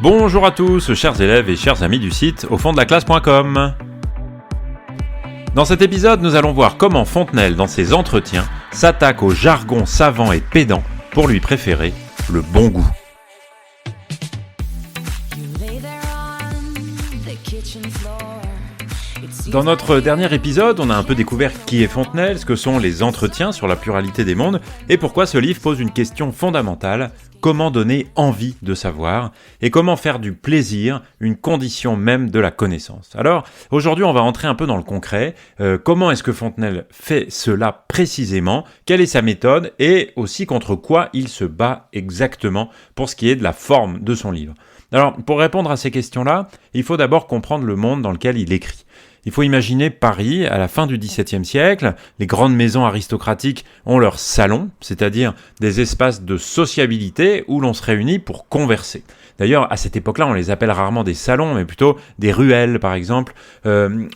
Bonjour à tous, chers élèves et chers amis du site aufonddelaclasse.com. Dans cet épisode, nous allons voir comment Fontenelle, dans ses entretiens, s'attaque au jargon savant et pédant pour lui préférer le bon goût. Dans notre dernier épisode, on a un peu découvert qui est Fontenelle, ce que sont les entretiens sur la pluralité des mondes, et pourquoi ce livre pose une question fondamentale: comment donner envie de savoir, et comment faire du plaisir une condition même de la connaissance. Alors, aujourd'hui, on va entrer un peu dans le concret. Comment est-ce que Fontenelle fait cela précisément? Quelle est sa méthode? Et aussi contre quoi il se bat exactement pour ce qui est de la forme de son livre. Alors, pour répondre à ces questions-là, il faut d'abord comprendre le monde dans lequel il écrit. Il faut imaginer Paris à la fin du XVIIe siècle. Les grandes maisons aristocratiques ont leurs salons, c'est-à-dire des espaces de sociabilité où l'on se réunit pour converser. D'ailleurs, à cette époque-là, on les appelle rarement des salons, mais plutôt des ruelles, par exemple,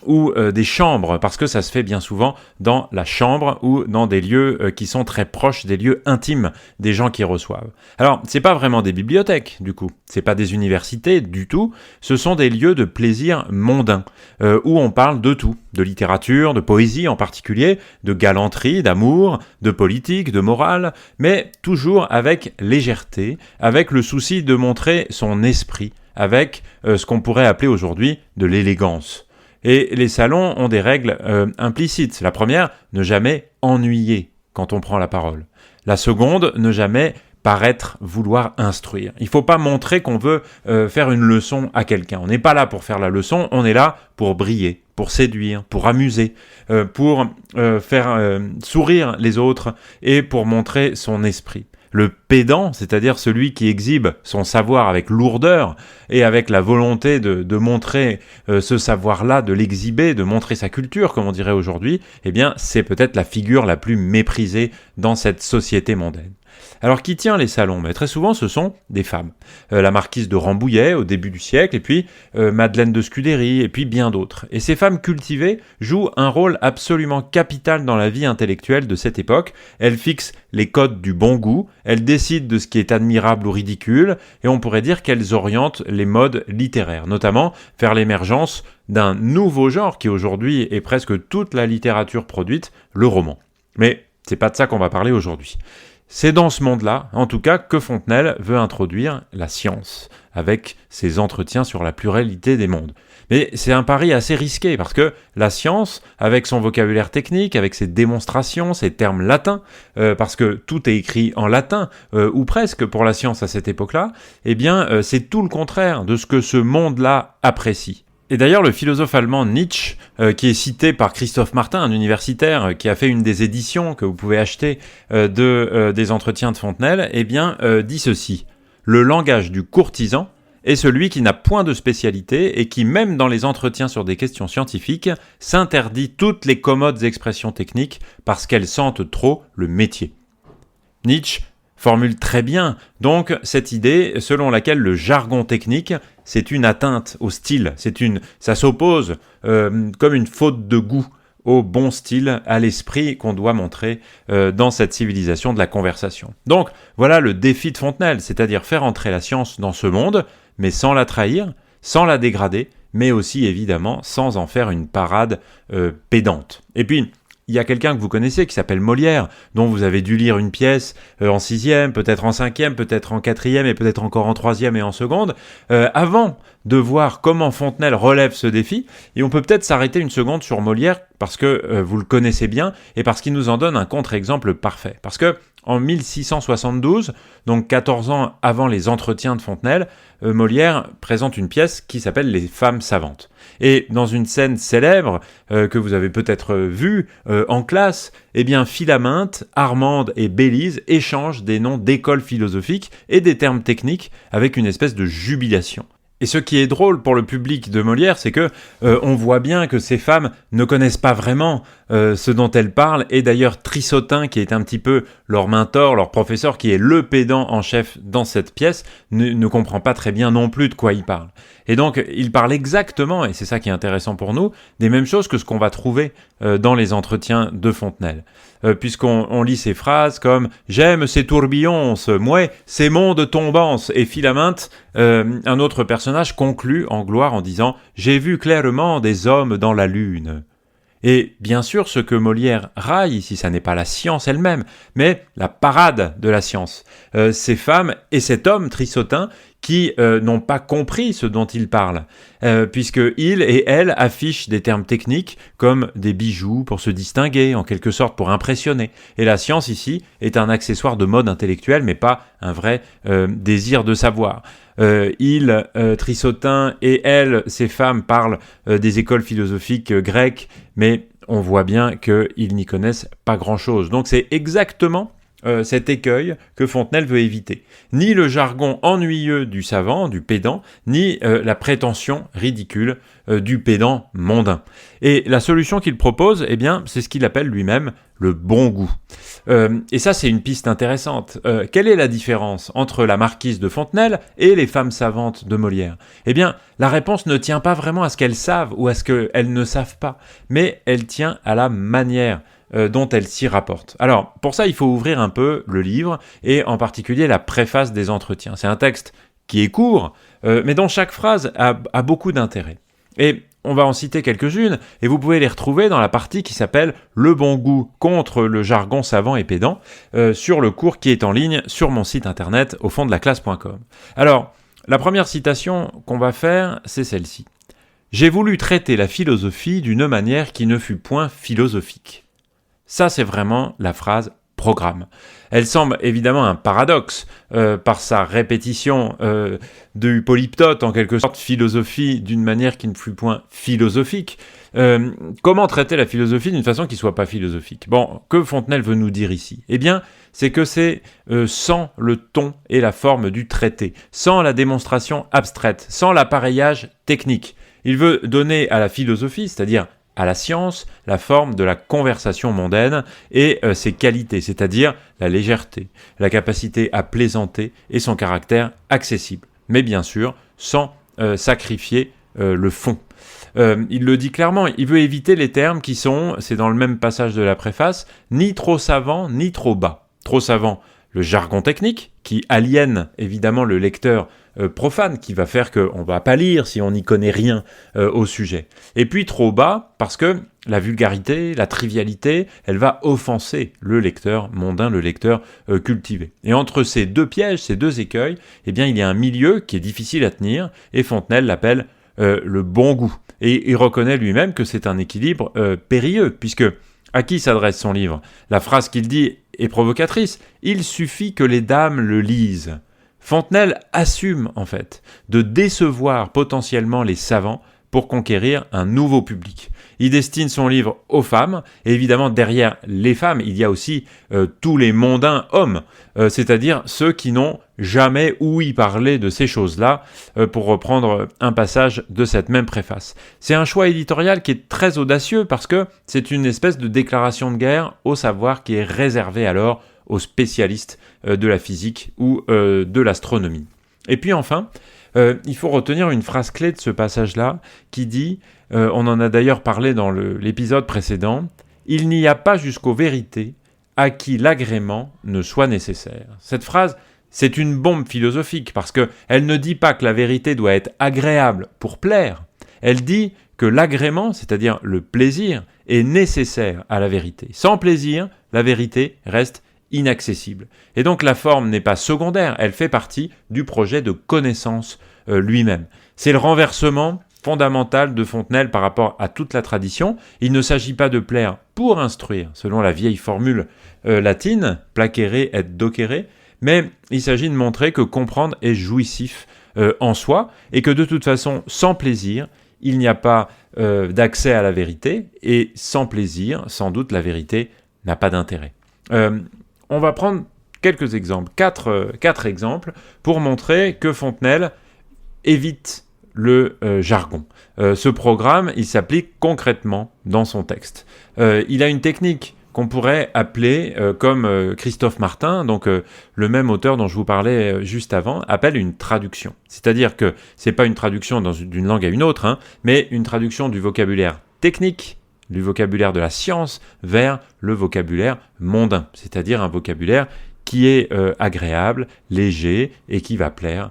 ou des chambres, parce que ça se fait bien souvent dans la chambre ou dans des lieux qui sont très proches des lieux intimes des gens qui reçoivent. Alors, c'est pas vraiment des bibliothèques, du coup. C'est pas des universités, du tout. Ce sont des lieux de plaisir mondain, où on parle de tout, de littérature, de poésie en particulier, de galanterie, d'amour, de politique, de morale, mais toujours avec légèreté, avec le souci de montrer son esprit, avec ce qu'on pourrait appeler aujourd'hui de l'élégance. Et les salons ont des règles implicites. La première, ne jamais ennuyer quand on prend la parole. La seconde, ne jamais paraître vouloir instruire. Il ne faut pas montrer qu'on veut faire une leçon à quelqu'un. On n'est pas là pour faire la leçon, on est là pour briller, pour séduire, pour amuser, pour faire sourire les autres et pour montrer son esprit. Le pédant, c'est-à-dire celui qui exhibe son savoir avec lourdeur et avec la volonté de montrer ce savoir-là, de l'exhiber, de montrer sa culture, comme on dirait aujourd'hui, eh bien, c'est peut-être la figure la plus méprisée dans cette société mondaine. Alors, qui tient les salons? Mais très souvent, ce sont des femmes. La marquise de Rambouillet, au début du siècle, et puis Madeleine de Scudéry, et puis bien d'autres. Et ces femmes cultivées jouent un rôle absolument capital dans la vie intellectuelle de cette époque. Elles fixent les codes du bon goût, elles décident de ce qui est admirable ou ridicule, et on pourrait dire qu'elles orientent les modes littéraires, notamment vers l'émergence d'un nouveau genre qui aujourd'hui est presque toute la littérature produite, le roman. Mais c'est pas de ça qu'on va parler aujourd'hui. C'est dans ce monde-là, en tout cas, que Fontenelle veut introduire la science, avec ses entretiens sur la pluralité des mondes. Mais c'est un pari assez risqué, parce que la science, avec son vocabulaire technique, avec ses démonstrations, ses termes latins, parce que tout est écrit en latin, ou presque pour la science à cette époque-là, eh bien, c'est tout le contraire de ce que ce monde-là apprécie. Et d'ailleurs, le philosophe allemand Nietzsche, qui est cité par Christophe Martin, un universitaire qui a fait une des éditions que vous pouvez acheter des entretiens de Fontenelle, eh bien, dit ceci: le langage du courtisan est celui qui n'a point de spécialité et qui, même dans les entretiens sur des questions scientifiques, s'interdit toutes les commodes expressions techniques parce qu'elles sentent trop le métier. Nietzsche formule très bien donc cette idée selon laquelle le jargon technique, c'est une atteinte au style, ça s'oppose comme une faute de goût au bon style, à l'esprit qu'on doit montrer dans cette civilisation de la conversation. Donc voilà le défi de Fontenelle, c'est-à-dire faire entrer la science dans ce monde, mais sans la trahir, sans la dégrader, mais aussi évidemment sans en faire une parade pédante. Et puis, il y a quelqu'un que vous connaissez qui s'appelle Molière, dont vous avez dû lire une pièce en 6e, peut-être en 5e, peut-être en 4e et peut-être encore en 3e et en seconde, avant de voir comment Fontenelle relève ce défi. Et on peut peut-être s'arrêter une seconde sur Molière parce que vous le connaissez bien et parce qu'il nous en donne un contre-exemple parfait. Parce que en 1672, donc 14 ans avant les entretiens de Fontenelle, Molière présente une pièce qui s'appelle Les femmes savantes. Et dans une scène célèbre que vous avez peut-être vue en classe, eh bien Philaminte, Armande et Bélise échangent des noms d'écoles philosophiques et des termes techniques avec une espèce de jubilation. Et ce qui est drôle pour le public de Molière, c'est que on voit bien que ces femmes ne connaissent pas vraiment ce dont elles parlent, et d'ailleurs Trissotin, qui est un petit peu leur mentor, leur professeur, qui est le pédant en chef dans cette pièce, ne comprend pas très bien non plus de quoi il parle. Et donc il parle exactement, et c'est ça qui est intéressant pour nous, des mêmes choses que ce qu'on va trouver dans les entretiens de Fontenelle. puisqu'on lit ces phrases comme « J'aime ces tourbillons, mouais, ces mondes tombants » et Philaminte, un autre personnage, conclut en gloire en disant « J'ai vu clairement des hommes dans la lune ». Et bien sûr, ce que Molière raille ici, ça n'est pas la science elle-même, mais la parade de la science. Ces femmes et cet homme, Trissotin, qui n'ont pas compris ce dont il parle, puisque il et elle affichent des termes techniques comme des bijoux pour se distinguer, en quelque sorte pour impressionner. Et la science ici est un accessoire de mode intellectuel, mais pas un vrai désir de savoir. Trissotin et elle, ces femmes, parlent des écoles philosophiques grecques, mais on voit bien qu'ils n'y connaissent pas grand-chose. Donc c'est exactement cet écueil que Fontenelle veut éviter. Ni le jargon ennuyeux du savant, du pédant, ni la prétention ridicule du pédant mondain. Et la solution qu'il propose, eh bien, c'est ce qu'il appelle lui-même le bon goût. Et ça, c'est une piste intéressante. Quelle est la différence entre la marquise de Fontenelle et les femmes savantes de Molière ? Eh bien, la réponse ne tient pas vraiment à ce qu'elles savent ou à ce qu'elles ne savent pas, mais elle tient à la manière dont elle s'y rapporte. Alors, pour ça, il faut ouvrir un peu le livre, et en particulier la préface des entretiens. C'est un texte qui est court, mais dont chaque phrase a beaucoup d'intérêt. Et on va en citer quelques-unes, et vous pouvez les retrouver dans la partie qui s'appelle « Le bon goût contre le jargon savant et pédant » sur le cours qui est en ligne sur mon site internet au fond de la classe.com. Alors, la première citation qu'on va faire, c'est celle-ci. « J'ai voulu traiter la philosophie d'une manière qui ne fut point philosophique. » Ça, c'est vraiment la phrase programme. Elle semble évidemment un paradoxe par sa répétition du polyptote, en quelque sorte, philosophie d'une manière qui ne fut point philosophique. Comment traiter la philosophie d'une façon qui ne soit pas philosophique ? Bon, que Fontenelle veut nous dire ici ? Eh bien, c'est que c'est sans le ton et la forme du traité, sans la démonstration abstraite, sans l'appareillage technique. Il veut donner à la philosophie, c'est-à-dire à la science, la forme de la conversation mondaine et ses qualités, c'est-à-dire la légèreté, la capacité à plaisanter et son caractère accessible. Mais bien sûr, sans sacrifier le fond. Il le dit clairement, il veut éviter les termes qui sont, c'est dans le même passage de la préface, ni trop savants, ni trop bas. Trop savant, le jargon technique, qui aliène évidemment le lecteur profane, qui va faire qu'on ne va pas lire si on n'y connaît rien au sujet. Et puis trop bas, parce que la vulgarité, la trivialité, elle va offenser le lecteur mondain, le lecteur cultivé. Et entre ces deux pièges, ces deux écueils, eh bien, il y a un milieu qui est difficile à tenir, et Fontenelle l'appelle le bon goût. Et il reconnaît lui-même que c'est un équilibre périlleux, puisque à qui s'adresse son livre ? La phrase qu'il dit est provocatrice. Il suffit que les dames le lisent. Fontenelle assume, en fait, de décevoir potentiellement les savants pour conquérir un nouveau public. Il destine son livre aux femmes, et évidemment, derrière les femmes, il y a aussi tous les mondains hommes, c'est-à-dire ceux qui n'ont jamais ouï parler de ces choses-là, pour reprendre un passage de cette même préface. C'est un choix éditorial qui est très audacieux, parce que c'est une espèce de déclaration de guerre au savoir qui est réservé alors aux spécialistes de la physique ou de l'astronomie. Et puis enfin, il faut retenir une phrase clé de ce passage-là qui dit, on en a d'ailleurs parlé dans l'épisode précédent, « Il n'y a pas jusqu'aux vérités à qui l'agrément ne soit nécessaire ». Cette phrase, c'est une bombe philosophique parce qu'elle ne dit pas que la vérité doit être agréable pour plaire, elle dit que l'agrément, c'est-à-dire le plaisir, est nécessaire à la vérité. Sans plaisir, la vérité reste inaccessible. Et donc la forme n'est pas secondaire, elle fait partie du projet de connaissance lui-même. C'est le renversement fondamental de Fontenelle par rapport à toute la tradition. Il ne s'agit pas de plaire pour instruire, selon la vieille formule latine, placere et docere, mais il s'agit de montrer que comprendre est jouissif en soi, et que de toute façon, sans plaisir, il n'y a pas d'accès à la vérité, et sans plaisir, sans doute, la vérité n'a pas d'intérêt. On va prendre quelques exemples, quatre exemples, pour montrer que Fontenelle évite le jargon. Ce programme, il s'applique concrètement dans son texte. Il a une technique qu'on pourrait appeler, comme Christophe Martin, donc le même auteur dont je vous parlais juste avant, appelle une traduction. C'est-à-dire que c'est pas une traduction d'une langue à une autre, mais une traduction du vocabulaire technique du vocabulaire de la science vers le vocabulaire mondain, c'est-à-dire un vocabulaire qui est agréable, léger et qui va plaire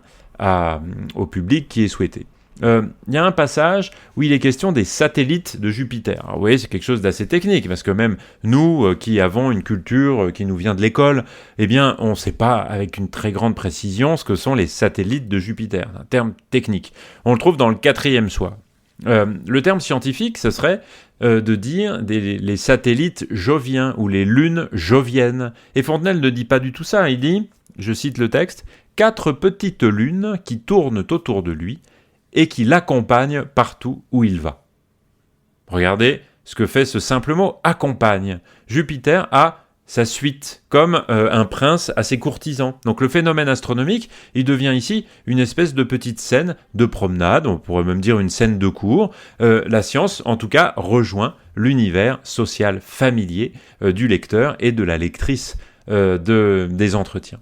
au public qui est souhaité. Il y a un passage où il est question des satellites de Jupiter. Alors, vous voyez, c'est quelque chose d'assez technique, parce que même nous, qui avons une culture qui nous vient de l'école, eh bien, on ne sait pas avec une très grande précision ce que sont les satellites de Jupiter. C'est un terme technique. On le trouve dans le 4e soir. Le terme scientifique, ce serait de dire les satellites joviens ou les lunes joviennes. Et Fontenelle ne dit pas du tout ça. Il dit, je cite le texte, « 4 petites lunes qui tournent autour de lui et qui l'accompagnent partout où il va. » Regardez ce que fait ce simple mot « accompagne ». Jupiter a sa suite, comme un prince à ses courtisans. Donc le phénomène astronomique, il devient ici une espèce de petite scène de promenade, on pourrait même dire une scène de cours. La science, en tout cas, rejoint l'univers social familier du lecteur et de la lectrice des entretiens.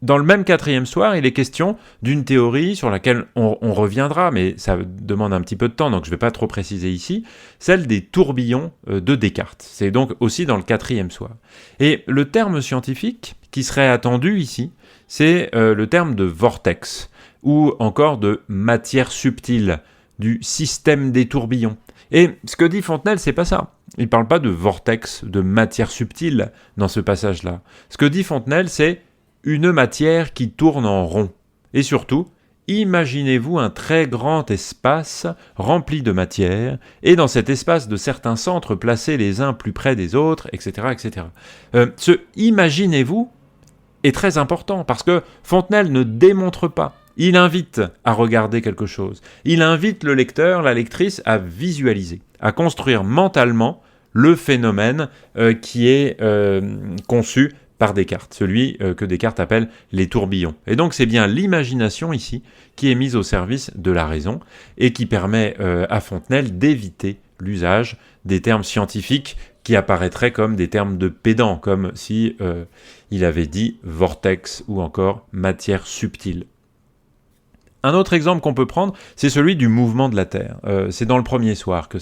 Dans le même 4e soir, il est question d'une théorie sur laquelle on reviendra, mais ça demande un petit peu de temps, donc je ne vais pas trop préciser ici, celle des tourbillons de Descartes. C'est donc aussi dans le 4e soir. Et le terme scientifique qui serait attendu ici, c'est le terme de vortex, ou encore de matière subtile, du système des tourbillons. Et ce que dit Fontenelle, c'est pas ça. Il ne parle pas de vortex, de matière subtile dans ce passage-là. Ce que dit Fontenelle, c'est une matière qui tourne en rond. Et surtout, imaginez-vous un très grand espace rempli de matière, et dans cet espace de certains centres placés les uns plus près des autres, etc. etc. Ce « imaginez-vous » est très important, parce que Fontenelle ne démontre pas. Il invite à regarder quelque chose. Il invite le lecteur, la lectrice, à visualiser, à construire mentalement le phénomène qui est conçu par Descartes, celui que Descartes appelle les tourbillons. Et donc c'est bien l'imagination ici qui est mise au service de la raison et qui permet à Fontenelle d'éviter l'usage des termes scientifiques qui apparaîtraient comme des termes de pédant, comme si il avait dit vortex ou encore matière subtile. Un autre exemple qu'on peut prendre, c'est celui du mouvement de la Terre. C'est dans le 1er soir que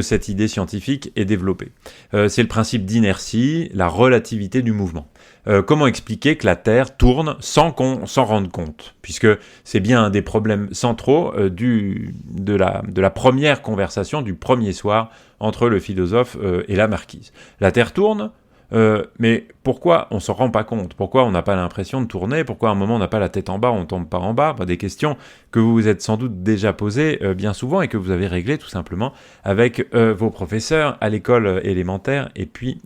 cette idée scientifique est développée. C'est le principe d'inertie, la relativité du mouvement. Comment expliquer que la Terre tourne sans qu'on s'en rende compte, puisque c'est bien un des problèmes centraux de la première conversation du 1er soir entre le philosophe et la marquise. La Terre tourne, mais pourquoi on ne s'en rend pas compte? Pourquoi on n'a pas l'impression de tourner? Pourquoi à un moment on n'a pas la tête en bas, on ne tombe pas en bas? Des questions que vous vous êtes sans doute déjà posées bien souvent et que vous avez réglées tout simplement avec vos professeurs à l'école élémentaire et puis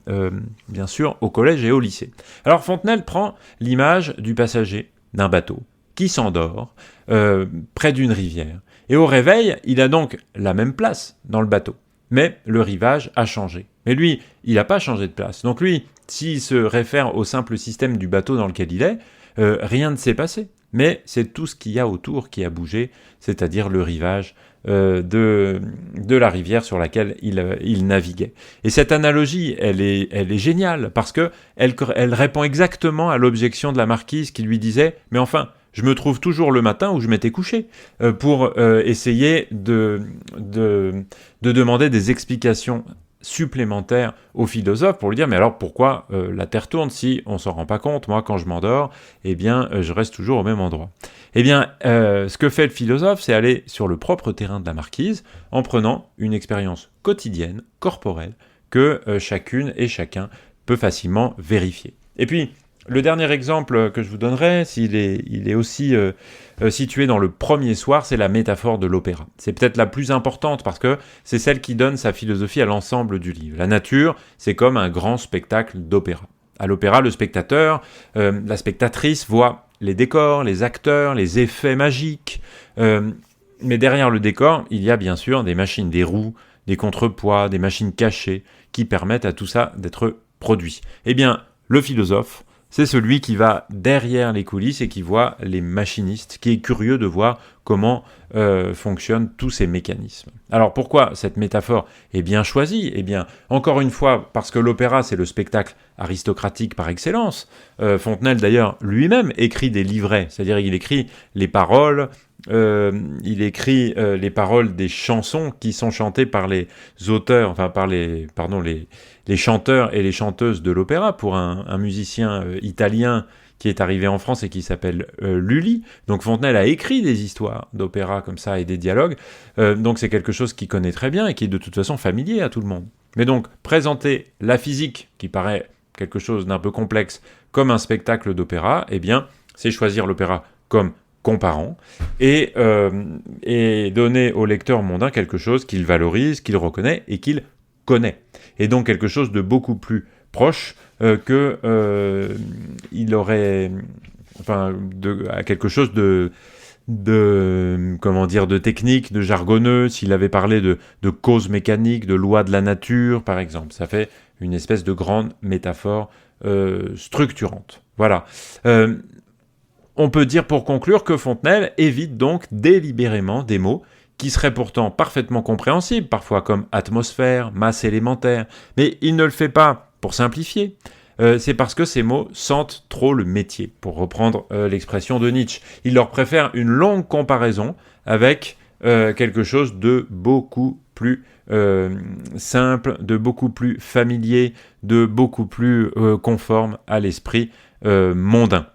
bien sûr au collège et au lycée. Alors Fontenelle prend l'image du passager d'un bateau qui s'endort près d'une rivière. Et au réveil, il a donc la même place dans le bateau. Mais le rivage a changé. Mais lui, il n'a pas changé de place. Donc lui, s'il se réfère au simple système du bateau dans lequel il est, rien ne s'est passé. Mais c'est tout ce qu'il y a autour qui a bougé, c'est-à-dire le rivage de la rivière sur laquelle il naviguait. Et cette analogie, elle est géniale, parce qu'elle répond exactement à l'objection de la marquise qui lui disait « Mais enfin, je me trouve toujours le matin où je m'étais couché pour essayer de demander des explications supplémentaires au philosophe pour lui dire mais alors pourquoi la Terre tourne si on s'en rend pas compte? Moi quand je m'endors, eh bien je reste toujours au même endroit. Eh bien ce que fait le philosophe, c'est aller sur le propre terrain de la marquise en prenant une expérience quotidienne, corporelle, que chacune et chacun peut facilement vérifier. Et puis le dernier exemple que je vous donnerai, il est aussi situé dans le 1er soir, c'est la métaphore de l'opéra. C'est peut-être la plus importante parce que c'est celle qui donne sa philosophie à l'ensemble du livre. La nature, c'est comme un grand spectacle d'opéra. À l'opéra, le spectateur, la spectatrice voit les décors, les acteurs, les effets magiques. Mais derrière le décor, il y a bien sûr des machines, des roues, des contrepoids, des machines cachées qui permettent à tout ça d'être produit. Eh bien, le philosophe, c'est celui qui va derrière les coulisses et qui voit les machinistes, qui est curieux de voir comment fonctionnent tous ces mécanismes. Alors pourquoi cette métaphore est bien choisie? Eh bien, encore une fois, parce que l'opéra, c'est le spectacle aristocratique par excellence. Fontenelle, d'ailleurs, lui-même écrit des livrets, c'est-à-dire il écrit les paroles il écrit les paroles des chansons qui sont chantées par les auteurs, enfin par les chanteurs et les chanteuses de l'opéra, pour un musicien italien qui est arrivé en France et qui s'appelle Lully. Donc Fontenelle a écrit des histoires d'opéra comme ça et des dialogues, donc c'est quelque chose qu'il connaît très bien et qui est de toute façon familier à tout le monde. Mais donc, présenter la physique, qui paraît quelque chose d'un peu complexe, comme un spectacle d'opéra, eh bien, c'est choisir l'opéra comme comparant et donner au lecteur mondain quelque chose qu'il valorise, qu'il reconnaît et qu'il connaît. Et donc quelque chose de beaucoup plus proche il aurait... Enfin, à quelque chose de technique, de jargonneux, s'il avait parlé de causes mécaniques, de lois de la nature, par exemple. Ça fait une espèce de grande métaphore structurante. Voilà. On peut dire pour conclure que Fontenelle évite donc délibérément des mots qui seraient pourtant parfaitement compréhensibles, parfois comme atmosphère, masse élémentaire, mais il ne le fait pas pour simplifier. C'est parce que ces mots sentent trop le métier, pour reprendre l'expression de Nietzsche. Il leur préfère une longue comparaison avec quelque chose de beaucoup plus simple, de beaucoup plus familier, de beaucoup plus conforme à l'esprit mondain.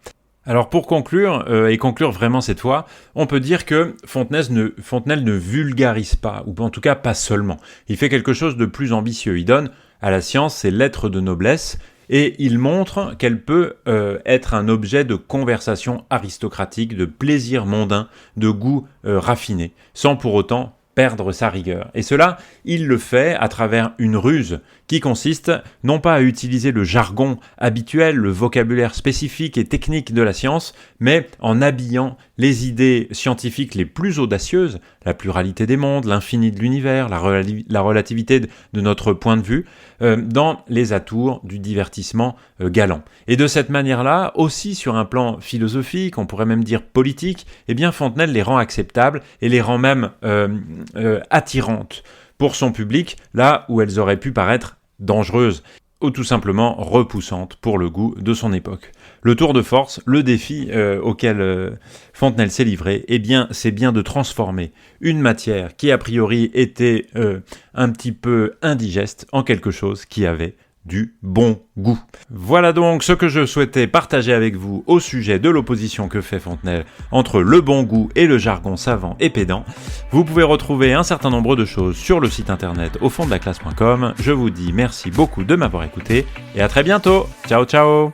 Alors pour conclure, et conclure vraiment cette fois, on peut dire que Fontenelle ne vulgarise pas, ou en tout cas pas seulement. Il fait quelque chose de plus ambitieux. Il donne à la science ses lettres de noblesse, et il montre qu'elle peut être un objet de conversation aristocratique, de plaisir mondain, de goût raffiné, sans pour autant perdre sa rigueur. Et cela, il le fait à travers une ruse qui consiste non pas à utiliser le jargon habituel, le vocabulaire spécifique et technique de la science, mais en habillant les idées scientifiques les plus audacieuses, la pluralité des mondes, l'infini de l'univers, la relativité de notre point de vue, dans les atours du divertissement galant. Et de cette manière-là, aussi sur un plan philosophique, on pourrait même dire politique, eh bien Fontenelle les rend acceptables et les rend même attirantes pour son public, là où elles auraient pu paraître dangereuses ou tout simplement repoussantes pour le goût de son époque. Le tour de force, le défi auquel Fontenelle s'est livré, eh bien, c'est bien de transformer une matière qui a priori était un petit peu indigeste en quelque chose qui avait du bon goût. Voilà donc ce que je souhaitais partager avec vous au sujet de l'opposition que fait Fontenelle entre le bon goût et le jargon savant et pédant. Vous pouvez retrouver un certain nombre de choses sur le site internet aufonddelaclasse.com. Je vous dis merci beaucoup de m'avoir écouté et à très bientôt. Ciao ciao.